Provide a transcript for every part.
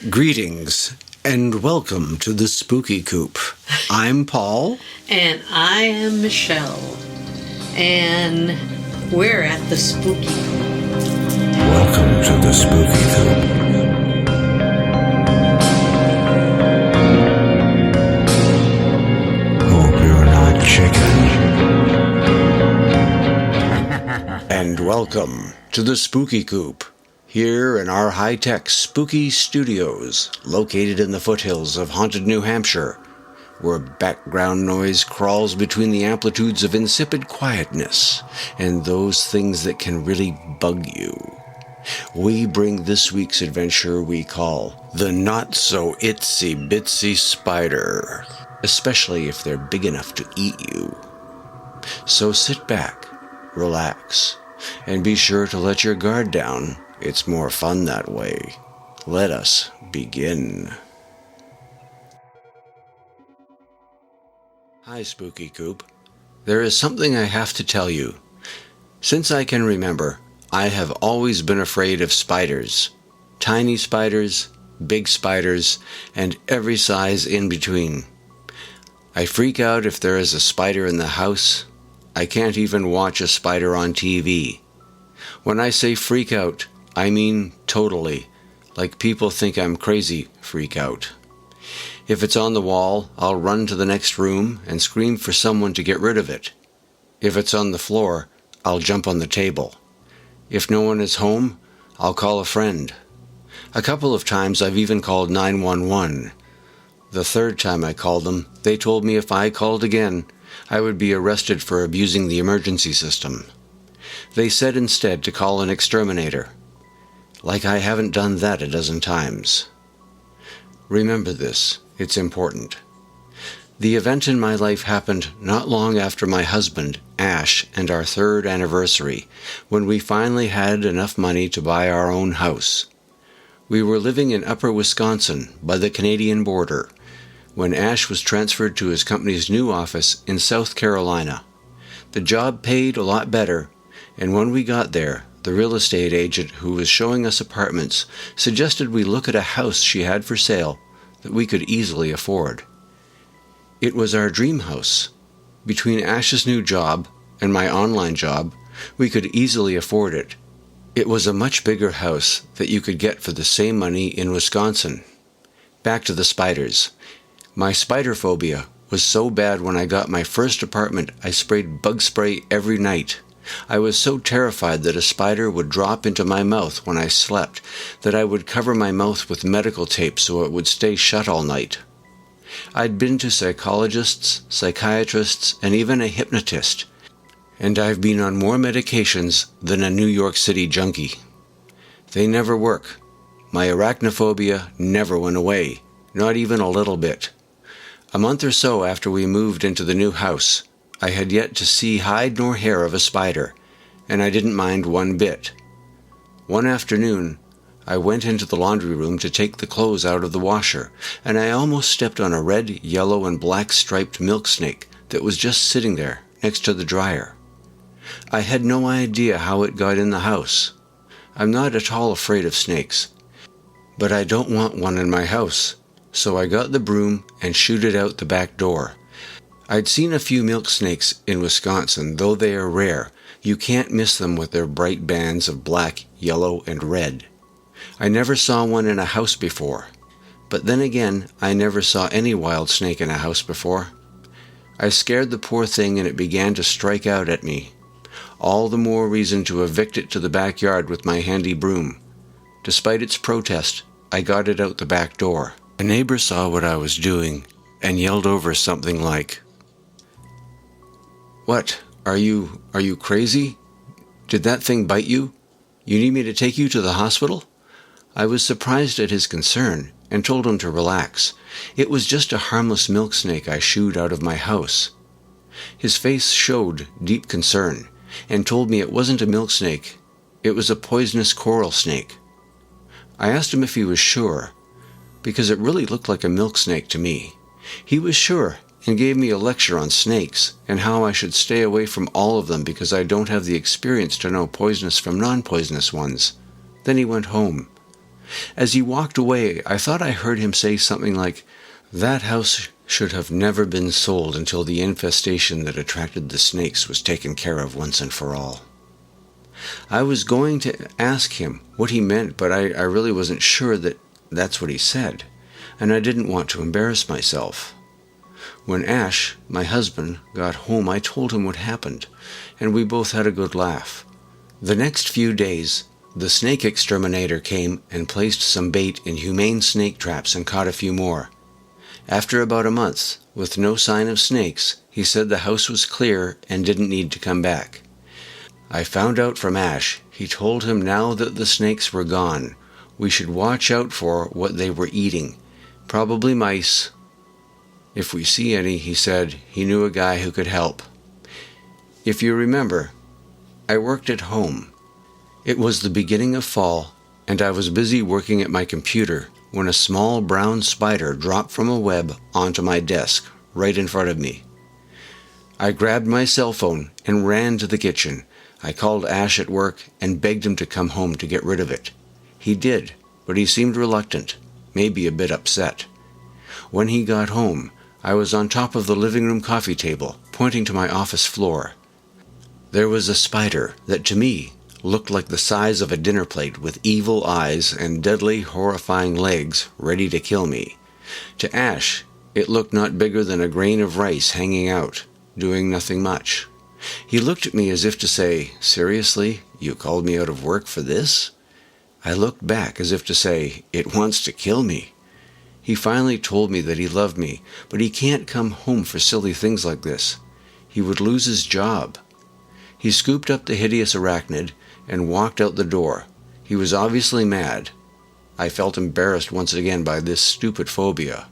Greetings, and welcome to the Spooky Coop. I'm Paul. And I am Michelle. And we're at the Spooky Coop. Welcome to the Spooky Coop. Hope you're not chicken. And welcome to the Spooky Coop. Here in our high-tech spooky studios, located in the foothills of haunted New Hampshire, where background noise crawls between the amplitudes of insipid quietness and those things that can really bug you. We bring this week's adventure we call the Not-So-Itsy Bitsy Spider, especially if they're big enough to eat you. So sit back, relax, and be sure to let your guard down. It's more fun that way. Let us begin. Hi, Spooky Coop. There is something I have to tell you. Since I can remember, I have always been afraid of spiders. Tiny spiders, big spiders, and every size in between. I freak out if there is a spider in the house. I can't even watch a spider on TV. When I say freak out, I mean totally, like people think I'm crazy freak out. If it's on the wall, I'll run to the next room and scream for someone to get rid of it. If it's on the floor, I'll jump on the table. If no one is home, I'll call a friend. A couple of times I've even called 911. The third time I called them, they told me if I called again, I would be arrested for abusing the emergency system. They said instead to call an exterminator. Like I haven't done that a dozen times. Remember this, it's important. The event in my life happened not long after my husband, Ash, and our third anniversary, when we finally had enough money to buy our own house. We were living in Upper Wisconsin, by the Canadian border, when Ash was transferred to his company's new office in South Carolina. The job paid a lot better, and when we got there, the real estate agent who was showing us apartments suggested we look at a house she had for sale that we could easily afford. It was our dream house. Between Ash's new job and my online job, we could easily afford it. It was a much bigger house that you could get for the same money in Wisconsin. Back to the spiders. My spider phobia was so bad when I got my first apartment I sprayed bug spray every night. I was so terrified that a spider would drop into my mouth when I slept that I would cover my mouth with medical tape so it would stay shut all night. I'd been to psychologists, psychiatrists, and even a hypnotist, and I've been on more medications than a New York City junkie. They never work. My arachnophobia never went away, not even a little bit. A month or so after we moved into the new house, I had yet to see hide nor hair of a spider, and I didn't mind one bit. One afternoon, I went into the laundry room to take the clothes out of the washer, and I almost stepped on a red, yellow, and black striped milk snake that was just sitting there next to the dryer. I had no idea how it got in the house. I'm not at all afraid of snakes, but I don't want one in my house, so I got the broom and shooed it out the back door. I'd seen a few milk snakes in Wisconsin, though they are rare. You can't miss them with their bright bands of black, yellow, and red. I never saw one in a house before. But then again, I never saw any wild snake in a house before. I scared the poor thing and it began to strike out at me. All the more reason to evict it to the backyard with my handy broom. Despite its protest, I got it out the back door. A neighbor saw what I was doing and yelled over something like, "What? Are you crazy? Did that thing bite you? You need me to take you to the hospital?" I was surprised at his concern and told him to relax. It was just a harmless milk snake I shooed out of my house. His face showed deep concern and told me it wasn't a milk snake. It was a poisonous coral snake. I asked him if he was sure, because it really looked like a milk snake to me. He was sure and gave me a lecture on snakes and how I should stay away from all of them because I don't have the experience to know poisonous from non-poisonous ones. Then he went home. As he walked away, I thought I heard him say something like, "That house should have never been sold until the infestation that attracted the snakes was taken care of once and for all." I was going to ask him what he meant, but I really wasn't sure that that's what he said, and I didn't want to embarrass myself. When Ash, my husband, got home, I told him what happened, and we both had a good laugh. The next few days, the snake exterminator came and placed some bait in humane snake traps and caught a few more. After about a month, with no sign of snakes, he said the house was clear and didn't need to come back. I found out from Ash, he told him now that the snakes were gone, we should watch out for what they were eating, probably mice. If we see any, he said, he knew a guy who could help. If you remember, I worked at home. It was the beginning of fall, and I was busy working at my computer when a small brown spider dropped from a web onto my desk, right in front of me. I grabbed my cell phone and ran to the kitchen. I called Ash at work and begged him to come home to get rid of it. He did, but he seemed reluctant, maybe a bit upset. When he got home, I was on top of the living room coffee table, pointing to my office floor. There was a spider that, to me, looked like the size of a dinner plate with evil eyes and deadly, horrifying legs ready to kill me. To Ash, it looked not bigger than a grain of rice hanging out, doing nothing much. He looked at me as if to say, "Seriously, you called me out of work for this?" I looked back as if to say, "It wants to kill me." He finally told me that he loved me, but he can't come home for silly things like this. He would lose his job. He scooped up the hideous arachnid and walked out the door. He was obviously mad. I felt embarrassed once again by this stupid phobia.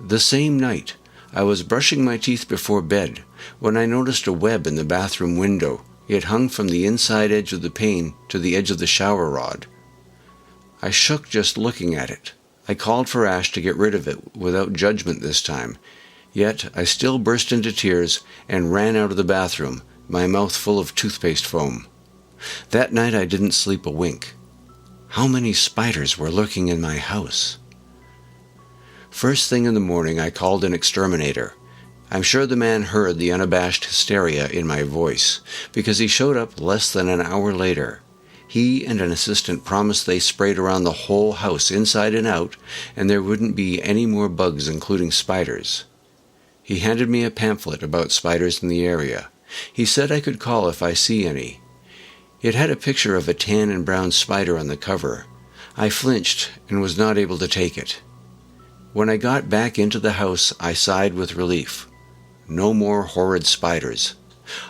The same night, I was brushing my teeth before bed when I noticed a web in the bathroom window. It hung from the inside edge of the pane to the edge of the shower rod. I shook just looking at it. I called for Ash to get rid of it without judgment this time. Yet I still burst into tears and ran out of the bathroom, my mouth full of toothpaste foam. That night I didn't sleep a wink. How many spiders were lurking in my house? First thing in the morning I called an exterminator. I'm sure the man heard the unabashed hysteria in my voice, because he showed up less than an hour later. He and an assistant promised they sprayed around the whole house inside and out, and there wouldn't be any more bugs, including spiders. He handed me a pamphlet about spiders in the area. He said I could call if I see any. It had a picture of a tan and brown spider on the cover. I flinched and was not able to take it. When I got back into the house, I sighed with relief. No more horrid spiders.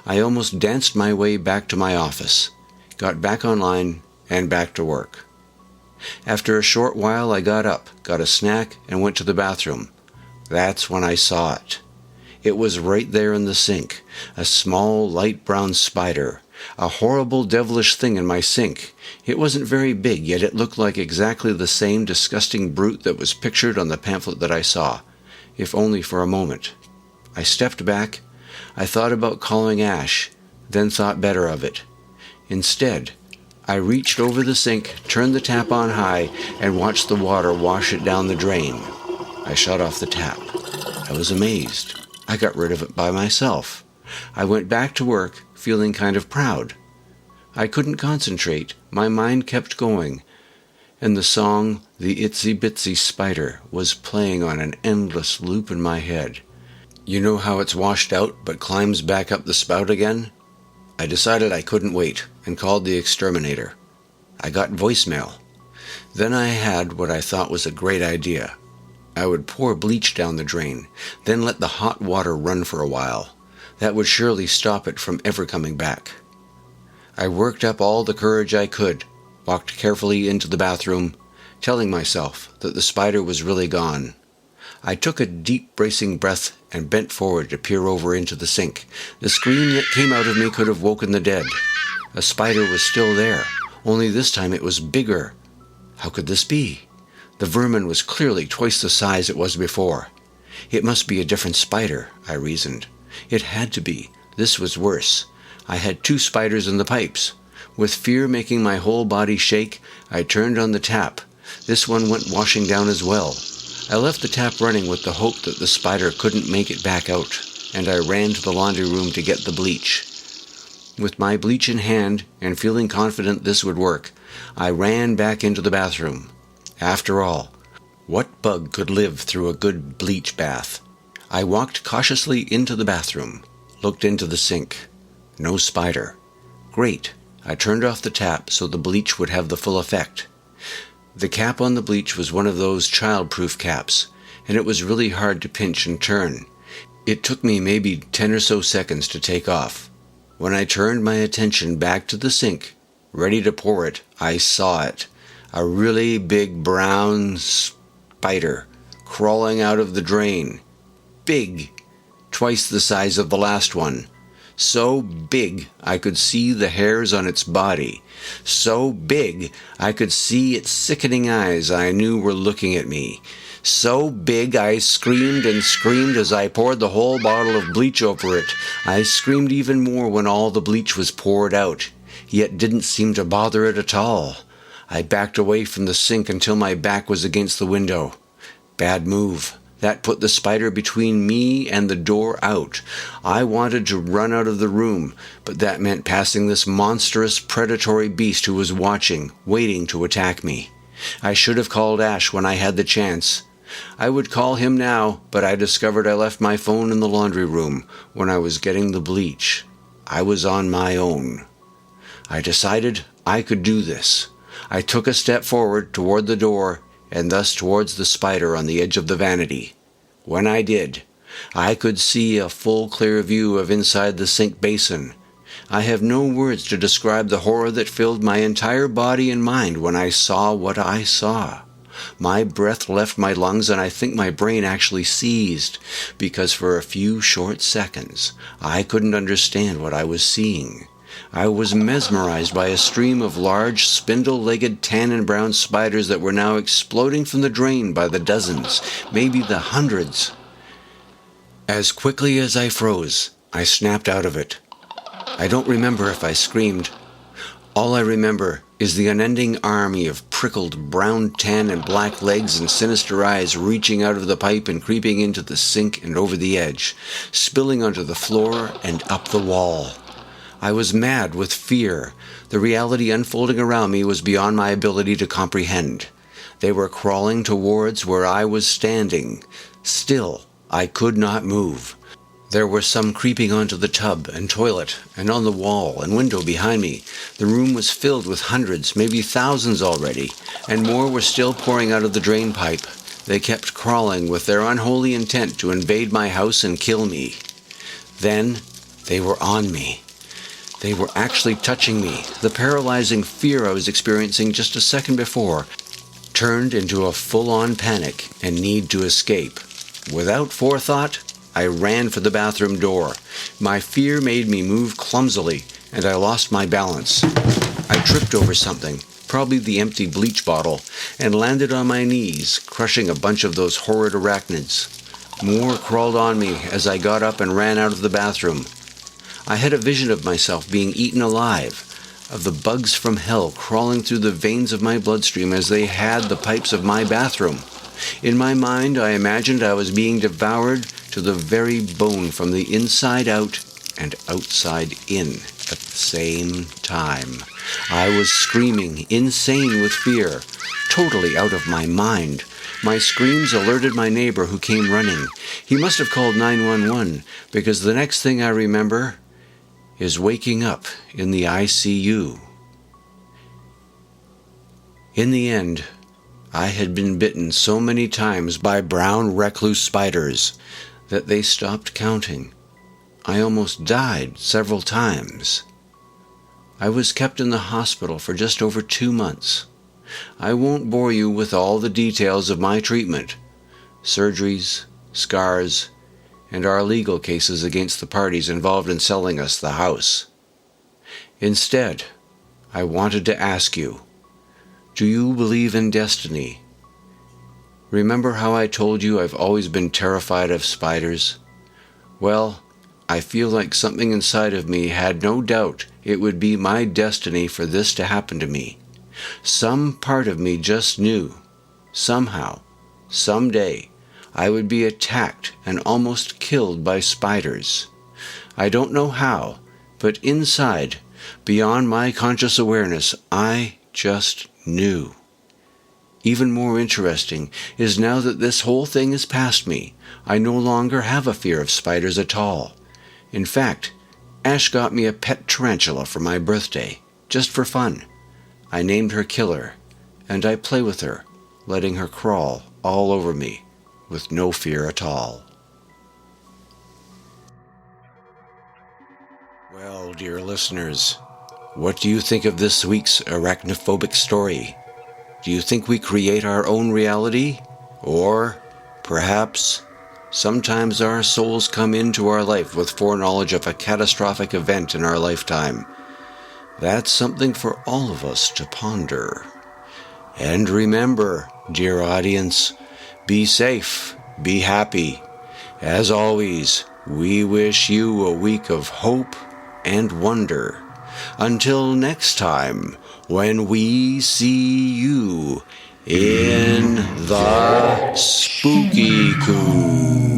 I almost danced my way back to my office, got back online, and back to work. After a short while, I got up, got a snack, and went to the bathroom. That's when I saw it. It was right there in the sink, a small light brown spider, a horrible devilish thing in my sink. It wasn't very big, yet it looked like exactly the same disgusting brute that was pictured on the pamphlet that I saw, if only for a moment. I stepped back. I thought about calling Ash, then thought better of it. Instead, I reached over the sink, turned the tap on high, and watched the water wash it down the drain. I shut off the tap. I was amazed. I got rid of it by myself. I went back to work, feeling kind of proud. I couldn't concentrate. My mind kept going. And the song, "The Itsy Bitsy Spider," was playing on an endless loop in my head. You know how it's washed out but climbs back up the spout again? I decided I couldn't wait and called the exterminator. I got voicemail. Then I had what I thought was a great idea. I would pour bleach down the drain, then let the hot water run for a while. That would surely stop it from ever coming back. I worked up all the courage I could, walked carefully into the bathroom, telling myself that the spider was really gone. I took a deep, bracing breath and bent forward to peer over into the sink. The scream that came out of me could have woken the dead. A spider was still there, only this time it was bigger. How could this be? The vermin was clearly twice the size it was before. It must be a different spider, I reasoned. It had to be. This was worse. I had 2 spiders in the pipes. With fear making my whole body shake, I turned on the tap. This one went washing down as well. I left the tap running with the hope that the spider couldn't make it back out, and I ran to the laundry room to get the bleach. With my bleach in hand, and feeling confident this would work, I ran back into the bathroom. After all, what bug could live through a good bleach bath? I walked cautiously into the bathroom, looked into the sink. No spider. Great. I turned off the tap so the bleach would have the full effect. The cap on the bleach was one of those child-proof caps, and it was really hard to pinch and turn. It took me maybe 10 or so seconds to take off. When I turned my attention back to the sink, ready to pour it, I saw it. A really big brown spider crawling out of the drain. Big, twice the size of the last one. So big I could see the hairs on its body. So big I could see its sickening eyes I knew were looking at me. So big I screamed and screamed as I poured the whole bottle of bleach over it. I screamed even more when all the bleach was poured out, yet didn't seem to bother it at all. I backed away from the sink until my back was against the window. Bad move. That put the spider between me and the door out. I wanted to run out of the room, but that meant passing this monstrous predatory beast who was watching, waiting to attack me. I should have called Ash when I had the chance. I would call him now, but I discovered I left my phone in the laundry room when I was getting the bleach. I was on my own. I decided I could do this. I took a step forward toward the door, and thus towards the spider on the edge of the vanity. When I did, I could see a full clear view of inside the sink basin. I have no words to describe the horror that filled my entire body and mind when I saw what I saw. My breath left my lungs, and I think my brain actually seized, because for a few short seconds I couldn't understand what I was seeing. I was mesmerized by a stream of large, spindle-legged tan and brown spiders that were now exploding from the drain by the dozens, maybe the hundreds. As quickly as I froze, I snapped out of it. I don't remember if I screamed. All I remember is the unending army of prickled brown, tan, and black legs and sinister eyes reaching out of the pipe and creeping into the sink and over the edge, spilling onto the floor and up the wall. I was mad with fear. The reality unfolding around me was beyond my ability to comprehend. They were crawling towards where I was standing. Still, I could not move. There were some creeping onto the tub and toilet and on the wall and window behind me. The room was filled with hundreds, maybe thousands already, and more were still pouring out of the drain pipe. They kept crawling with their unholy intent to invade my house and kill me. Then they were on me. They were actually touching me. The paralyzing fear I was experiencing just a second before turned into a full-on panic and need to escape. Without forethought, I ran for the bathroom door. My fear made me move clumsily, and I lost my balance. I tripped over something, probably the empty bleach bottle, and landed on my knees, crushing a bunch of those horrid arachnids. More crawled on me as I got up and ran out of the bathroom. I had a vision of myself being eaten alive, of the bugs from hell crawling through the veins of my bloodstream as they had the pipes of my bathroom. In my mind, I imagined I was being devoured to the very bone from the inside out and outside in at the same time. I was screaming, insane with fear, totally out of my mind. My screams alerted my neighbor, who came running. He must have called 911, because the next thing I remember is waking up in the ICU. In the end, I had been bitten so many times by brown recluse spiders that they stopped counting. I almost died several times. I was kept in the hospital for just over 2 months. I won't bore you with all the details of my treatment, surgeries, scars, and our legal cases against the parties involved in selling us the house. Instead, I wanted to ask you, do you believe in destiny? Remember how I told you I've always been terrified of spiders? Well, I feel like something inside of me had no doubt it would be my destiny for this to happen to me. Some part of me just knew, somehow, someday, I would be attacked and almost killed by spiders. I don't know how, but inside, beyond my conscious awareness, I just knew. Even more interesting is now that this whole thing is past me, I no longer have a fear of spiders at all. In fact, Ash got me a pet tarantula for my birthday, just for fun. I named her Killer, and I play with her, letting her crawl all over me, with no fear at all. Well, dear listeners, what do you think of this week's arachnophobic story? Do you think we create our own reality? Or, perhaps, sometimes our souls come into our life with foreknowledge of a catastrophic event in our lifetime? That's something for all of us to ponder. And remember, dear audience, be safe, be happy. As always, we wish you a week of hope and wonder. Until next time, when we see you in the Spooky Coop.